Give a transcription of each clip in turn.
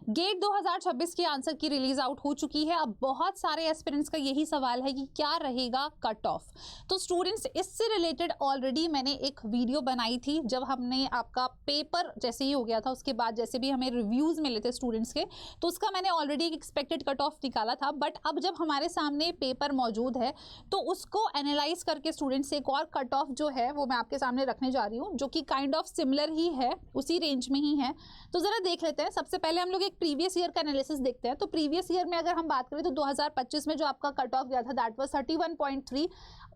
Gate 2026 की answer की release out हो चुकी है। अब बहुत सारे एस्पिरेंट्स का यही सवाल है कि क्या रहेगा कट ऑफ। तो स्टूडेंट्स, इससे रिलेटेड ऑलरेडी मैंने एक वीडियो बनाई थी जब हमने आपका पेपर जैसे ही हो गया था, उसके बाद जैसे भी हमें रिव्यूज मिले थे स्टूडेंट्स के, तो उसका मैंने ऑलरेडी एक एक्सपेक्टेड कट ऑफ निकाला था। बट अब जब हमारे सामने पेपर मौजूद है तो उसको एनालाइज करके स्टूडेंट्स एक और कट ऑफ जो है वो मैं आपके सामने रखने जा रही हूँ, जो कि काइंड ऑफ सिमिलर ही है, उसी रेंज में ही है। तो जरा देख लेते हैं। सबसे पहले हम लोग एक प्रीवियस ईयर का एनालिसिस देखते हैं। तो प्रीवियस ईयर में अगर हम बात करें तो 2025 में जो आपका कट ऑफ गया था that was 31.3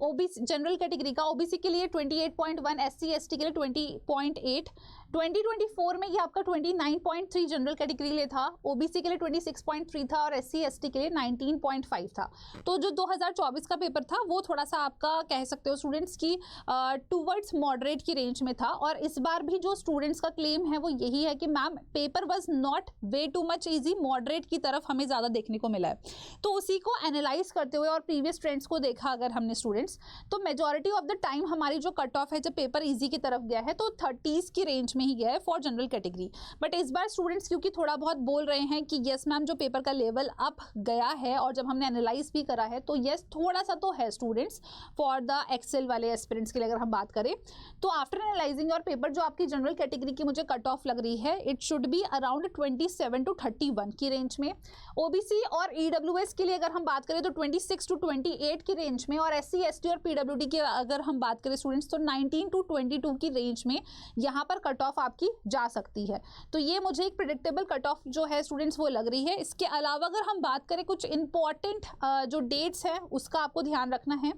OBC general category का, ओबीसी के लिए 28.1, एससी एसटी के लिए 20.8। 2024 में ये आपका 29.3 जनरल कैटेगरी के लिए था, ओबीसी के लिए 26.3 था और एससी एसटी के लिए 19.5 था। तो जो 2024 का पेपर था वो थोड़ा सा आपका कह सकते हो स्टूडेंट्स की टूवर्ड्स मॉडरेट की रेंज में था। और इस बार भी जो स्टूडेंट्स का क्लेम है वो यही है कि ma'am paper was not way too much easy, moderate की तरफ हमें ज़्यादा देखने को मिला है। तो उसी को एनालाइज करते हुए और प्रीवियस ट्रेंड्स को देखा अगर हमने स्टूडेंट्स, तो मेजॉरिटी ऑफ द टाइम हमारी जो कट ऑफ है जब पेपर इजी की तरफ गया है तो 30s की रेंज में ही गया है फॉर जनरल कैटेगरी। बट इस बार स्टूडेंट्स क्योंकि थोड़ा बहुत बोल रहे हैं कि यस मैम जो पेपर का लेवल अप गया है, और जब हमने एनालाइज भी करा है तो यस थोड़ा सा तो है स्टूडेंट्स फॉर द एक्सेल वाले एस्पिरेंट्स के लिए अगर हम बात करें तो आफ्टर एनालाइजिंग और पेपर जो आपकी जनरल कैटेगरी की मुझे कट ऑफ लग रही है it should be around 27 to 31 की रेंज में। ओबीसी और ईडब्ल्यूएस के लिए अगर हम बात करें तो 26 to 28 की रेंज में, और एससी एसटी और पीडब्ल्यूडी की अगर हम बात करें स्टूडेंट्स तो 19 to 22 की रेंज में यहाँ पर कट ऑफ आपकी जा सकती है। तो ये मुझे एक प्रिडिक्टेबल कट ऑफ जो है स्टूडेंट्स वो लग रही है। इसके अलावा अगर हम बात करें कुछ इंपॉर्टेंट जो डेट्स हैं उसका आपको ध्यान रखना है,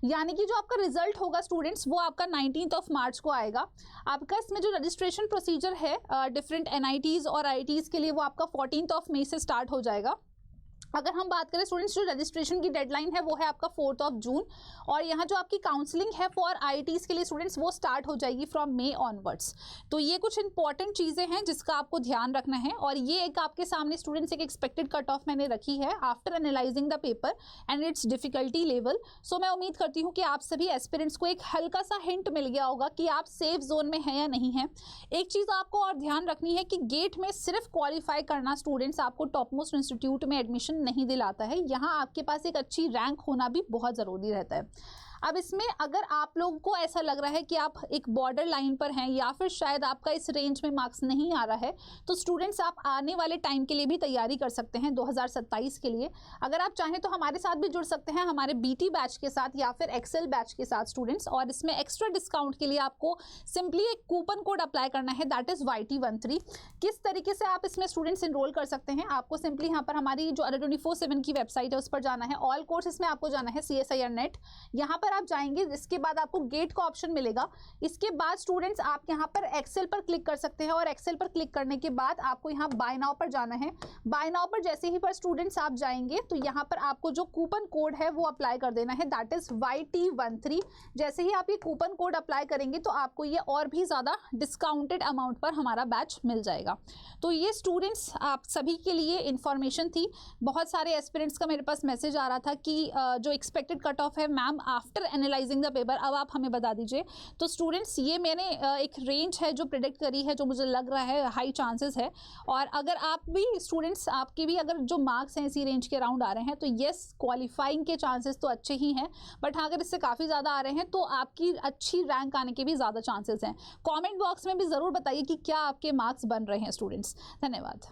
यानी कि जो आपका रिजल्ट होगा स्टूडेंट्स वो आपका 19 मार्च को आएगा। आपका इसमें जो रजिस्ट्रेशन प्रोसीजर है डिफरेंट एनआईटीज़ और आईआईटीज़ के लिए वो आपका 14 मई से स्टार्ट हो जाएगा। अगर हम बात करें स्टूडेंट्स जो रजिस्ट्रेशन की डेडलाइन है वो है आपका 4 जून, और यहाँ जो आपकी काउंसलिंग है फॉर आईआईटीज़ के लिए स्टूडेंट्स वो स्टार्ट हो जाएगी फ्रॉम मई ऑनवर्ड्स। तो ये कुछ इंपॉर्टेंट चीज़ें हैं जिसका आपको ध्यान रखना है। और ये एक आपके सामने स्टूडेंट्स एक एक्सपेक्टेड कट ऑफ मैंने रखी है after analysing the paper and its difficulty level. So मैं उम्मीद करती हूँ कि आप सभी एस्पिरेंट्स को एक हल्का सा हिंट मिल गया होगा कि आप सेफ जोन में हैं या नहीं हैं। एक चीज़ आपको और ध्यान रखनी है कि गेट में सिर्फ क्वालिफाई करना स्टूडेंट्स आपको टॉप मोस्ट इंस्टीट्यूट में एडमिशन नहीं दिलाता है, यहाँ आपके पास एक अच्छी रैंक होना भी बहुत ज़रूरी रहता है। अब इसमें अगर आप लोगों को ऐसा लग रहा है कि आप एक बॉर्डर लाइन पर हैं या फिर शायद आपका इस रेंज में मार्क्स नहीं आ रहा है, तो स्टूडेंट्स आप आने वाले टाइम के लिए भी तैयारी कर सकते हैं 2027 के लिए। अगर आप चाहें तो हमारे साथ भी जुड़ सकते हैं हमारे बीटी बैच के साथ या फिर एक्सेल बैच के साथ स्टूडेंट्स, और इसमें एक्स्ट्रा डिस्काउंट के लिए आपको सिंपली एक कूपन कोड अप्लाई करना है दैट इज़ YT13। किस तरीके से आप इसमें स्टूडेंट्स इनरोल कर सकते हैं, आपको सिंपली यहाँ पर हमारी जो 24/7 की वेबसाइट है उस पर जाना है, ऑल कोर्सेज में आपको जाना है CSIR नेट, यहाँ पर आप जाएंगे। इसके बाद आपको गेट का ऑप्शन मिलेगा। इसके बाद स्टूडेंट्स आप यहाँ पर एक्सेल पर क्लिक कर सकते हैं, और एक्सेल पर क्लिक करने के बाद आपको यहाँ बाय नाउ पर जाना है। बाय नाउ पर जैसे ही पर स्टूडेंट्स आप जाएंगे तो यहाँ पर आपको जो कूपन कोड है वो अप्लाई कर देना है दैट इज YT13। जैसे ही आप ये कूपन कोड अप्लाई करेंगे तो आपको ये और भी ज़्यादा डिस्काउंटेड अमाउंट पर हमारा बैच मिल जाएगा। तो ये स्टूडेंट्स आप सभी के लिए इंफॉर्मेशन थी। बहुत सारे एस्पिरेंट्स का मेरे पास मैसेज आ रहा था कि जो एक्सपेक्टेड कट ऑफ है ma'am after analysing the paper अब आप हमें बता दीजिए। तो स्टूडेंट्स ये मैंने एक रेंज है जो प्रेडिक्ट करी है, जो मुझे लग रहा है हाई चांसेस है। और अगर आप भी स्टूडेंट्स आपके भी अगर जो मार्क्स हैं इसी रेंज के अराउंड आ रहे हैं तो येस क्वालिफाइंग के चांसेस तो अच्छे ही हैं, बट हाँ अगर इससे काफ़ी ज़्यादा आ रहे हैं तो आपकी अच्छी रैंक आने के भी ज़्यादा चांसेस हैं। कॉमेंट बॉक्स में भी ज़रूर बताइए कि क्या आपके मार्क्स बन रहे हैं स्टूडेंट्स। धन्यवाद।